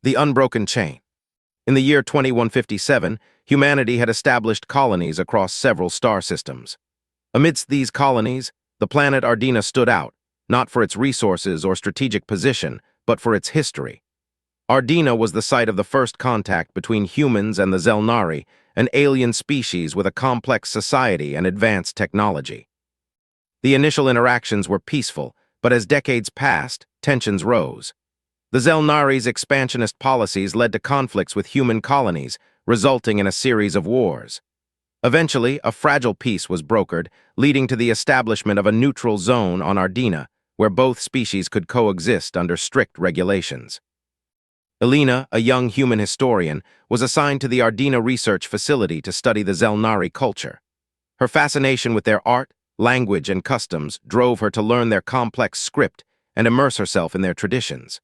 The unbroken chain. In the year 2157, humanity had established colonies across several star systems. Amidst these colonies, the planet Ardina stood out, not for its resources or strategic position, but for its history. Ardina was the site of the first contact between humans and the Zelnari, an alien species with a complex society and advanced technology. The initial interactions were peaceful, but as decades passed, tensions rose. The Zelnari's expansionist policies led to conflicts with human colonies, resulting in a series of wars. Eventually, a fragile peace was brokered, leading to the establishment of a neutral zone on Ardina, where both species could coexist under strict regulations. Elena, a young human historian, was assigned to the Ardina Research Facility to study the Zelnari culture. Her fascination with their art, language, and customs drove her to learn their complex script and immerse herself in their traditions.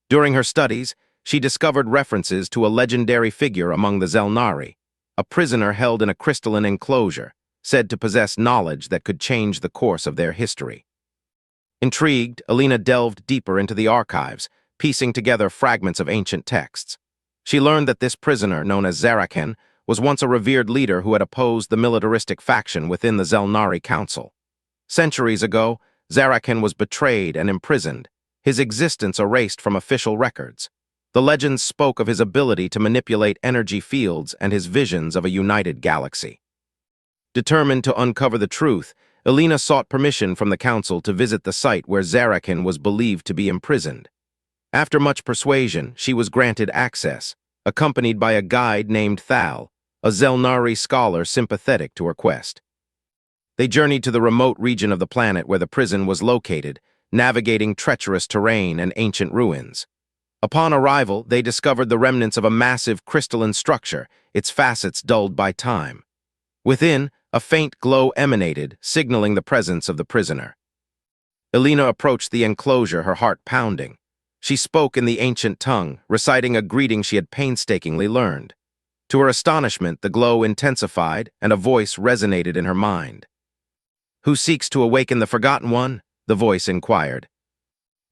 During her studies, she discovered references to a legendary figure among the Zelnari, a prisoner held in a crystalline enclosure, said to possess knowledge that could change the course of their history. Intrigued, Elena delved deeper into the archives, piecing together fragments of ancient texts. She learned that this prisoner, known as Zarakan, was once a revered leader who had opposed the militaristic faction within the Zelnari Council. Centuries ago, Zarakan was betrayed and imprisoned, his existence erased from official records. The legends spoke of his ability to manipulate energy fields and his visions of a united galaxy. Determined to uncover the truth, Elena sought permission from the council to visit the site where Zarakan was believed to be imprisoned. After much persuasion, she was granted access, accompanied by a guide named Thal, a Zelnari scholar sympathetic to her quest. They journeyed to the remote region of the planet where the prison was located, navigating treacherous terrain and ancient ruins. Upon arrival, they discovered the remnants of a massive crystalline structure, its facets dulled by time. Within, a faint glow emanated, signaling the presence of the prisoner. Elena approached the enclosure, her heart pounding. She spoke in the ancient tongue, reciting a greeting she had painstakingly learned. To her astonishment, the glow intensified, and a voice resonated in her mind. "Who seeks to awaken the Forgotten One?" the voice inquired.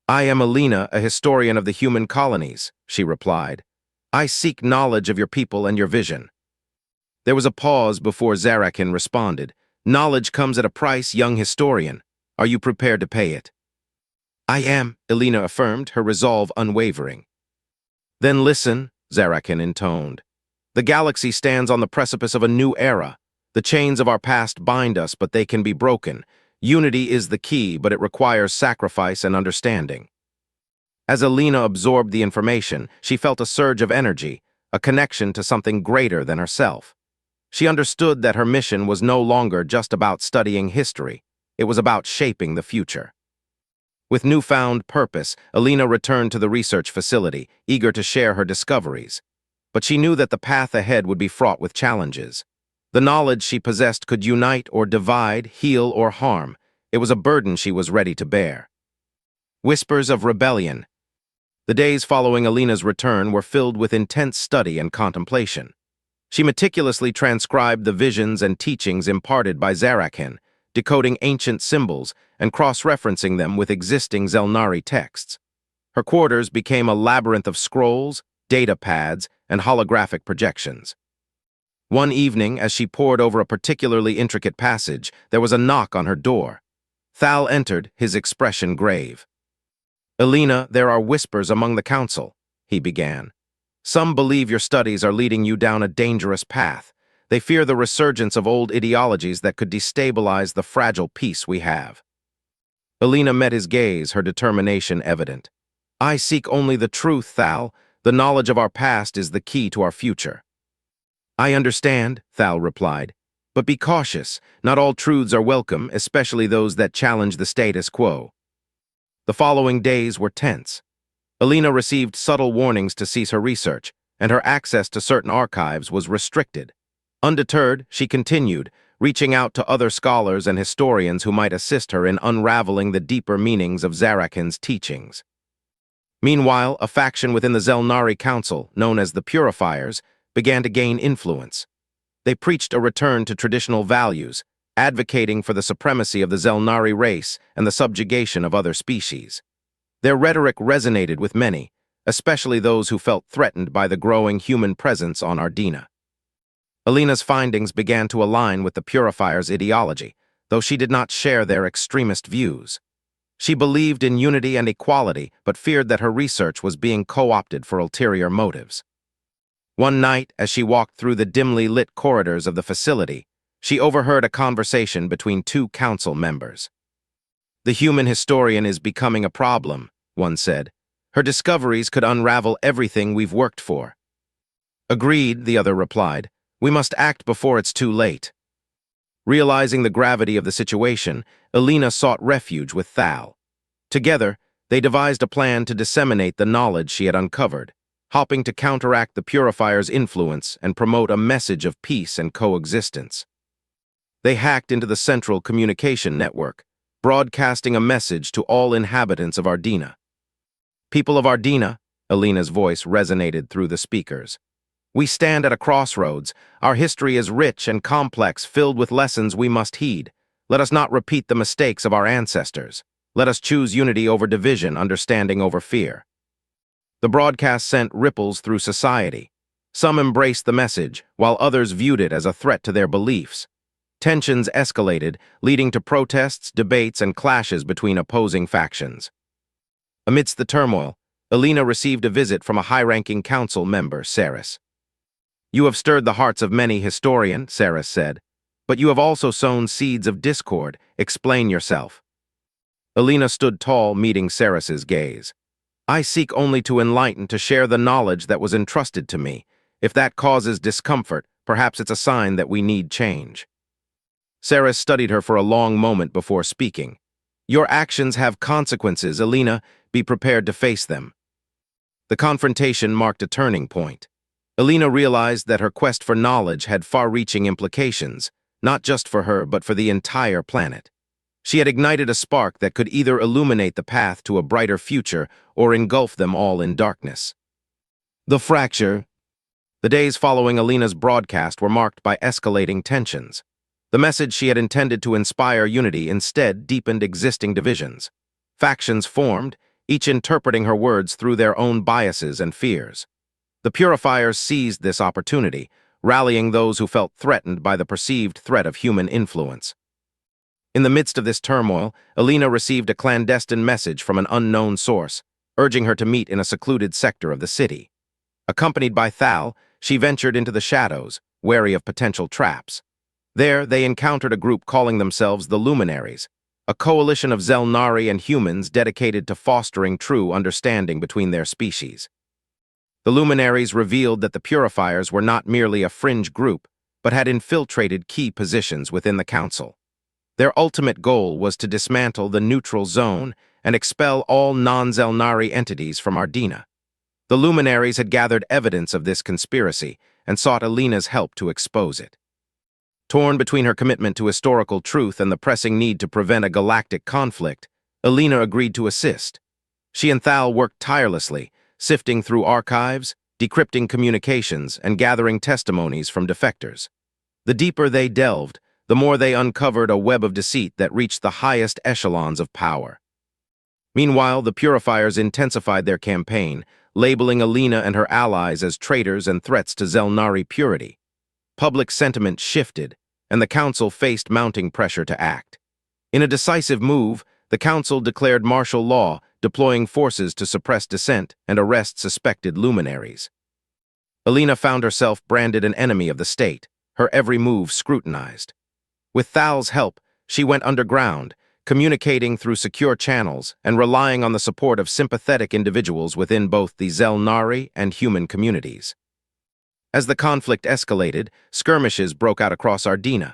"I am Elena, a historian of the human colonies," she replied. "I seek knowledge of your people and your vision." There was a pause before Zarakan responded. "Knowledge comes at a price, young historian. Are you prepared to pay it?" "I am," Elena affirmed, her resolve unwavering. "Then listen," Zarakan intoned. "The galaxy stands on the precipice of a new era. The chains of our past bind us, but they can be broken. Unity is the key, but it requires sacrifice and understanding." As Elena absorbed the information, she felt a surge of energy, a connection to something greater than herself. She understood that her mission was no longer just about studying history. It was about shaping the future. With newfound purpose, Elena returned to the research facility, eager to share her discoveries. But she knew that the path ahead would be fraught with challenges. The knowledge she possessed could unite or divide, heal or harm. It was a burden she was ready to bear. Whispers of rebellion. The days following Elena's return were filled with intense study and contemplation. She meticulously transcribed the visions and teachings imparted by Zarakan, decoding ancient symbols and cross-referencing them with existing Zelnari texts. Her quarters became a labyrinth of scrolls, data pads, and holographic projections. One evening, as she pored over a particularly intricate passage, there was a knock on her door. Thal entered, his expression grave. "Elena, there are whispers among the council," he began. "Some believe your studies are leading you down a dangerous path. They fear the resurgence of old ideologies that could destabilize the fragile peace we have." Elena met his gaze, her determination evident. "I seek only the truth, Thal. The knowledge of our past is the key to our future." "I understand," Thal replied. "But be cautious. Not all truths are welcome, especially those that challenge the status quo." The following days were tense. Elena received subtle warnings to cease her research, and her access to certain archives was restricted. Undeterred, she continued, reaching out to other scholars and historians who might assist her in unraveling the deeper meanings of Zarakan's teachings. Meanwhile, a faction within the Zelnari Council, known as the Purifiers, began to gain influence. They preached a return to traditional values, advocating for the supremacy of the Zelnari race and the subjugation of other species. Their rhetoric resonated with many, especially those who felt threatened by the growing human presence on Ardina. Alina's findings began to align with the Purifier's ideology, though she did not share their extremist views. She believed in unity and equality, but feared that her research was being co-opted for ulterior motives. One night, as she walked through the dimly lit corridors of the facility, she overheard a conversation between two council members. "The human historian is becoming a problem," one said. "Her discoveries could unravel everything we've worked for." "Agreed," the other replied. "We must act before it's too late." Realizing the gravity of the situation, Alina sought refuge with Thal. Together, they devised a plan to disseminate the knowledge she had uncovered, hoping to counteract the Purifier's influence and promote a message of peace and coexistence. They hacked into the central communication network, broadcasting a message to all inhabitants of Ardina. "People of Ardina," Alina's voice resonated through the speakers. "We stand at a crossroads. Our history is rich and complex, filled with lessons we must heed. Let us not repeat the mistakes of our ancestors. Let us choose unity over division, understanding over fear." The broadcast sent ripples through society. Some embraced the message, while others viewed it as a threat to their beliefs. Tensions escalated, leading to protests, debates, and clashes between opposing factions. Amidst the turmoil, Alina received a visit from a high-ranking council member, Saris. "You have stirred the hearts of many, historian," Saris said, "but you have also sown seeds of discord. Explain yourself." Alina stood tall, meeting Saris's gaze. "I seek only to enlighten, to share the knowledge that was entrusted to me. If that causes discomfort, perhaps it's a sign that we need change." Saris studied her for a long moment before speaking. "Your actions have consequences, Alina. Be prepared to face them." The confrontation marked a turning point. Alina realized that her quest for knowledge had far-reaching implications, not just for her but for the entire planet. She had ignited a spark that could either illuminate the path to a brighter future or engulf them all in darkness. The fracture. The days following Alina's broadcast were marked by escalating tensions. The message she had intended to inspire unity instead deepened existing divisions. Factions formed, each interpreting her words through their own biases and fears. The Purifiers seized this opportunity, rallying those who felt threatened by the perceived threat of human influence. In the midst of this turmoil, Alina received a clandestine message from an unknown source, urging her to meet in a secluded sector of the city. Accompanied by Thal, she ventured into the shadows, wary of potential traps. There, they encountered a group calling themselves the Luminaries, a coalition of Zelnari and humans dedicated to fostering true understanding between their species. The Luminaries revealed that the Purifiers were not merely a fringe group, but had infiltrated key positions within the Council. Their ultimate goal was to dismantle the neutral zone and expel all non-Zelnari entities from Ardina. The Luminaries had gathered evidence of this conspiracy and sought Alina's help to expose it. Torn between her commitment to historical truth and the pressing need to prevent a galactic conflict, Alina agreed to assist. She and Thal worked tirelessly, sifting through archives, decrypting communications, and gathering testimonies from defectors. The deeper they delved, the more they uncovered a web of deceit that reached the highest echelons of power. Meanwhile, the Purifiers intensified their campaign, labeling Alina and her allies as traitors and threats to Zelnari purity. Public sentiment shifted, and the Council faced mounting pressure to act. In a decisive move, the Council declared martial law, deploying forces to suppress dissent and arrest suspected luminaries. Alina found herself branded an enemy of the state, her every move scrutinized. With Thal's help, she went underground, communicating through secure channels and relying on the support of sympathetic individuals within both the Zelnari and human communities. As the conflict escalated, skirmishes broke out across Ardina.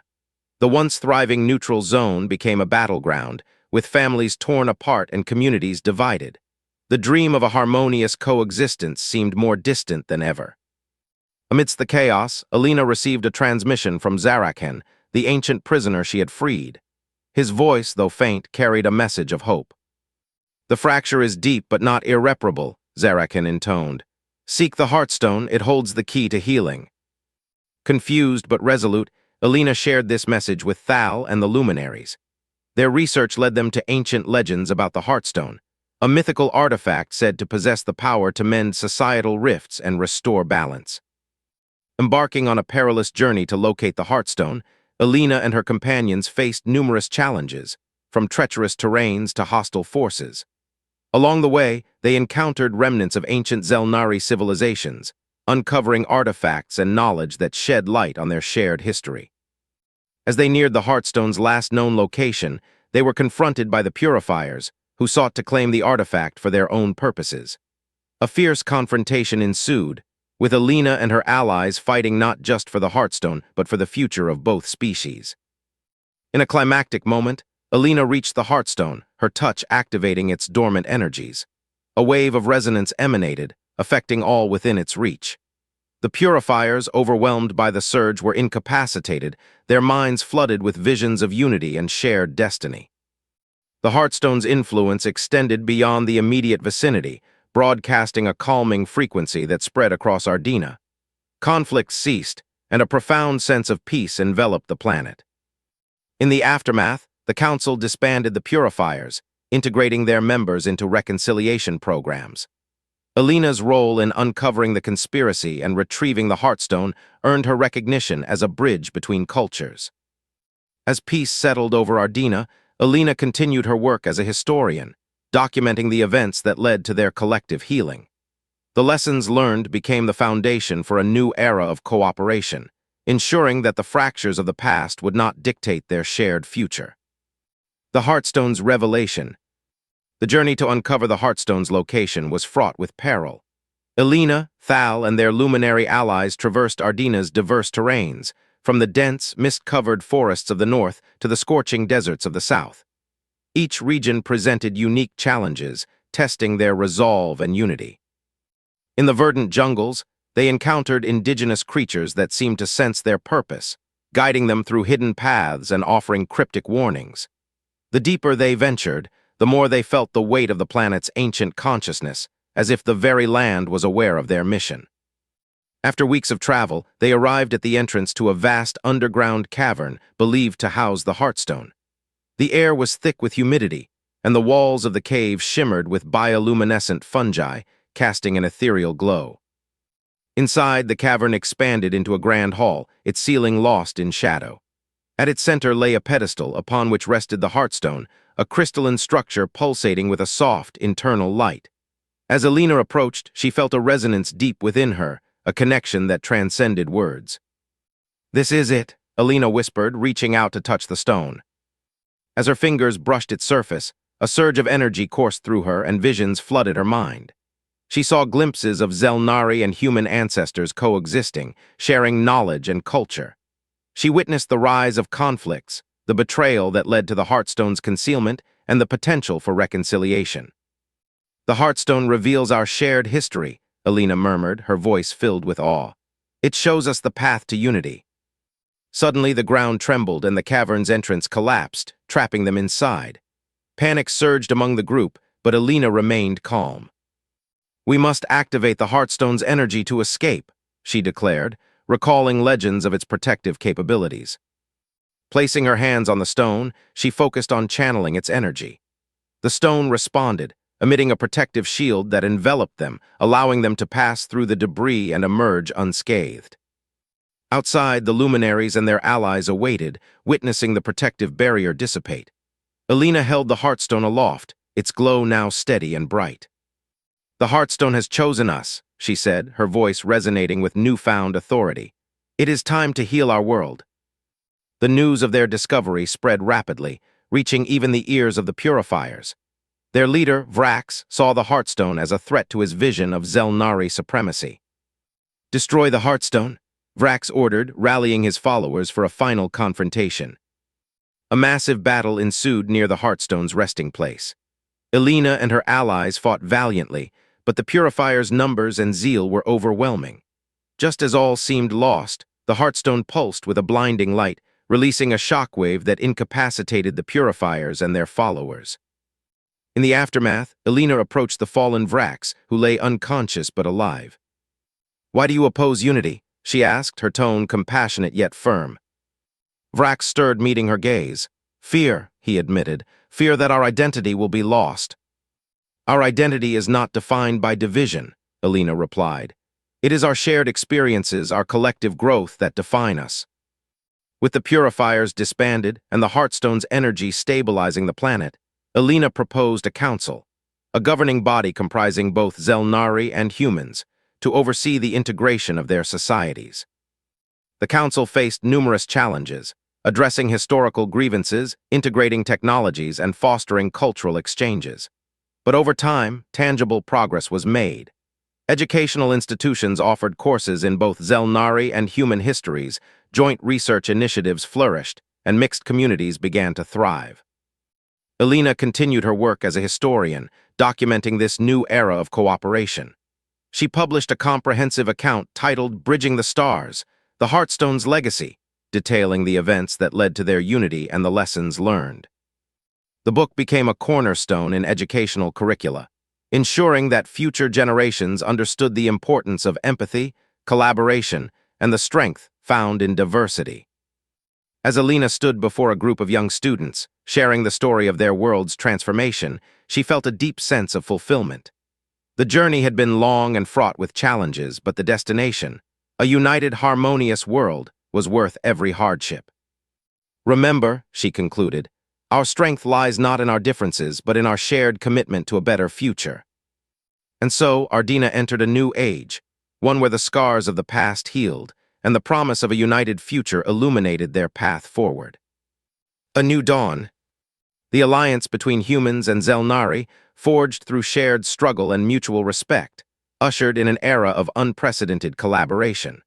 The once thriving neutral zone became a battleground, with families torn apart and communities divided. The dream of a harmonious coexistence seemed more distant than ever. Amidst the chaos, Alina received a transmission from Zarakhen, the ancient prisoner she had freed. His voice, though faint, carried a message of hope. "The fracture is deep but not irreparable," Zarakhen intoned. "Seek the Heartstone, it holds the key to healing." Confused but resolute, Alina shared this message with Thal and the Luminaries. Their research led them to ancient legends about the Heartstone, a mythical artifact said to possess the power to mend societal rifts and restore balance. Embarking on a perilous journey to locate the Heartstone, Alina and her companions faced numerous challenges, from treacherous terrains to hostile forces. Along the way, they encountered remnants of ancient Zelnari civilizations, uncovering artifacts and knowledge that shed light on their shared history. As they neared the Heartstone's last known location, they were confronted by the Purifiers, who sought to claim the artifact for their own purposes. A fierce confrontation ensued, with Alina and her allies fighting not just for the Heartstone, but for the future of both species. In a climactic moment, Alina reached the Heartstone, her touch activating its dormant energies. A wave of resonance emanated, affecting all within its reach. The Purifiers, overwhelmed by the surge, were incapacitated, their minds flooded with visions of unity and shared destiny. The Heartstone's influence extended beyond the immediate vicinity, broadcasting a calming frequency that spread across Ardina. Conflict ceased, and a profound sense of peace enveloped the planet. In the aftermath, the Council disbanded the Purifiers, integrating their members into reconciliation programs. Alina's role in uncovering the conspiracy and retrieving the Heartstone earned her recognition as a bridge between cultures. As peace settled over Ardina, Alina continued her work as a historian, documenting the events that led to their collective healing. The lessons learned became the foundation for a new era of cooperation, ensuring that the fractures of the past would not dictate their shared future. The Heartstone's revelation. The journey to uncover the Heartstone's location was fraught with peril. Alina, Thal, and their luminary allies traversed Ardina's diverse terrains, from the dense, mist-covered forests of the north to the scorching deserts of the south. Each region presented unique challenges, testing their resolve and unity. In the verdant jungles, they encountered indigenous creatures that seemed to sense their purpose, guiding them through hidden paths and offering cryptic warnings. The deeper they ventured, the more they felt the weight of the planet's ancient consciousness, as if the very land was aware of their mission. After weeks of travel, they arrived at the entrance to a vast underground cavern believed to house the Heartstone. The air was thick with humidity, and the walls of the cave shimmered with bioluminescent fungi, casting an ethereal glow. Inside, the cavern expanded into a grand hall, its ceiling lost in shadow. At its center lay a pedestal upon which rested the Heartstone, a crystalline structure pulsating with a soft, internal light. As Alina approached, she felt a resonance deep within her, a connection that transcended words. "This is it," Alina whispered, reaching out to touch the stone. As her fingers brushed its surface, a surge of energy coursed through her and visions flooded her mind. She saw glimpses of Zelnari and human ancestors coexisting, sharing knowledge and culture. She witnessed the rise of conflicts, the betrayal that led to the Heartstone's concealment, and the potential for reconciliation. "The Heartstone reveals our shared history," Alina murmured, her voice filled with awe. "It shows us the path to unity." Suddenly, the ground trembled and the cavern's entrance collapsed, trapping them inside. Panic surged among the group, but Alina remained calm. "We must activate the Heartstone's energy to escape," she declared, recalling legends of its protective capabilities. Placing her hands on the stone, she focused on channeling its energy. The stone responded, emitting a protective shield that enveloped them, allowing them to pass through the debris and emerge unscathed. Outside, the luminaries and their allies awaited, witnessing the protective barrier dissipate. Alina held the Heartstone aloft, its glow now steady and bright. "The Heartstone has chosen us," she said, her voice resonating with newfound authority. "It is time to heal our world." The news of their discovery spread rapidly, reaching even the ears of the Purifiers. Their leader, Vrax, saw the Heartstone as a threat to his vision of Zelnari supremacy. "Destroy the Heartstone," Vrax ordered, rallying his followers for a final confrontation. A massive battle ensued near the Heartstone's resting place. Alina and her allies fought valiantly, but the Purifiers' numbers and zeal were overwhelming. Just as all seemed lost, the Heartstone pulsed with a blinding light, releasing a shockwave that incapacitated the Purifiers and their followers. In the aftermath, Alina approached the fallen Vrax, who lay unconscious but alive. "Why do you oppose unity?" she asked, her tone compassionate yet firm. Vrax stirred, meeting her gaze. "Fear," he admitted, "fear that our identity will be lost." Our identity is not defined by division, Alina replied. It is our shared experiences, our collective growth that define us. With the purifiers disbanded and the Heartstone's energy stabilizing the planet, Alina proposed a council, a governing body comprising both Zelnari and humans, to oversee the integration of their societies. The council faced numerous challenges, addressing historical grievances, integrating technologies, and fostering cultural exchanges. But over time, tangible progress was made. Educational institutions offered courses in both Zelnari and human histories, joint research initiatives flourished, and mixed communities began to thrive. Alina continued her work as a historian, documenting this new era of cooperation. She published a comprehensive account titled Bridging the Stars, The Heartstone's Legacy, detailing the events that led to their unity and the lessons learned. The book became a cornerstone in educational curricula, ensuring that future generations understood the importance of empathy, collaboration, and the strength found in diversity. As Alina stood before a group of young students, sharing the story of their world's transformation, she felt a deep sense of fulfillment. The journey had been long and fraught with challenges, but the destination, a united, harmonious world, was worth every hardship. Remember, she concluded, our strength lies not in our differences, but in our shared commitment to a better future. And so, Ardina entered a new age, one where the scars of the past healed, and the promise of a united future illuminated their path forward. A new dawn. The alliance between humans and Zelnari, forged through shared struggle and mutual respect, ushered in an era of unprecedented collaboration.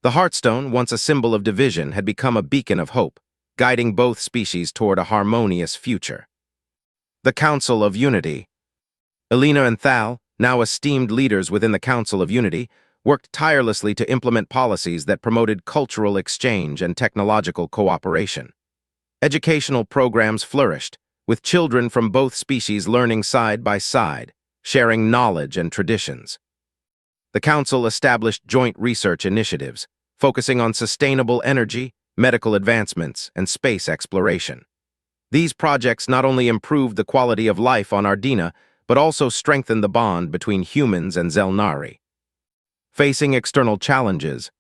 The Heartstone, once a symbol of division, had become a beacon of hope, guiding both species toward a harmonious future. The Council of Unity. Alina and Thal, now esteemed leaders within the Council of Unity, worked tirelessly to implement policies that promoted cultural exchange and technological cooperation. Educational programs flourished, with children from both species learning side by side, sharing knowledge and traditions. The Council established joint research initiatives, focusing on sustainable energy, medical advancements, and space exploration. These projects not only improved the quality of life on Ardina, but also strengthened the bond between humans and Zelnari. Facing external challenges.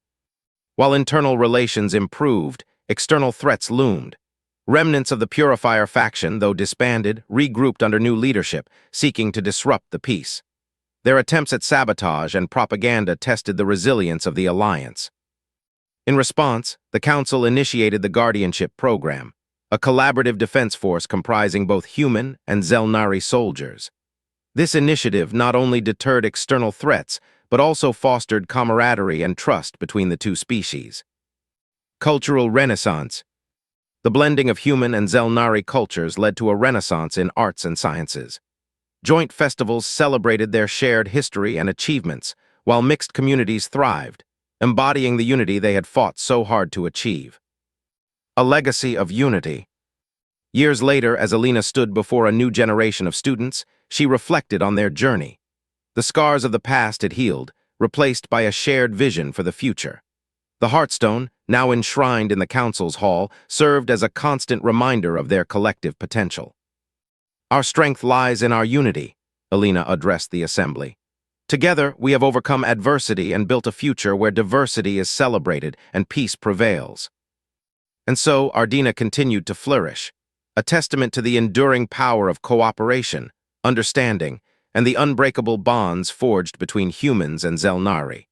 While internal relations improved, external threats loomed. Remnants of the Purifier faction, though disbanded, regrouped under new leadership, seeking to disrupt the peace. Their attempts at sabotage and propaganda tested the resilience of the alliance. In response, the Council initiated the Guardianship Program, a collaborative defense force comprising both human and Zelnari soldiers. This initiative not only deterred external threats, but also fostered camaraderie and trust between the two species. Cultural Renaissance. The blending of human and Zelnari cultures led to a renaissance in arts and sciences. Joint festivals celebrated their shared history and achievements, while mixed communities thrived, embodying the unity they had fought so hard to achieve. A legacy of unity. Years later, as Alina stood before a new generation of students, she reflected on their journey. The scars of the past had healed, replaced by a shared vision for the future. The Heartstone, now enshrined in the Council's hall, served as a constant reminder of their collective potential. Our strength lies in our unity, Alina addressed the assembly. Together, we have overcome adversity and built a future where diversity is celebrated and peace prevails. And so, Ardina continued to flourish, a testament to the enduring power of cooperation, understanding, and the unbreakable bonds forged between humans and Zelnari.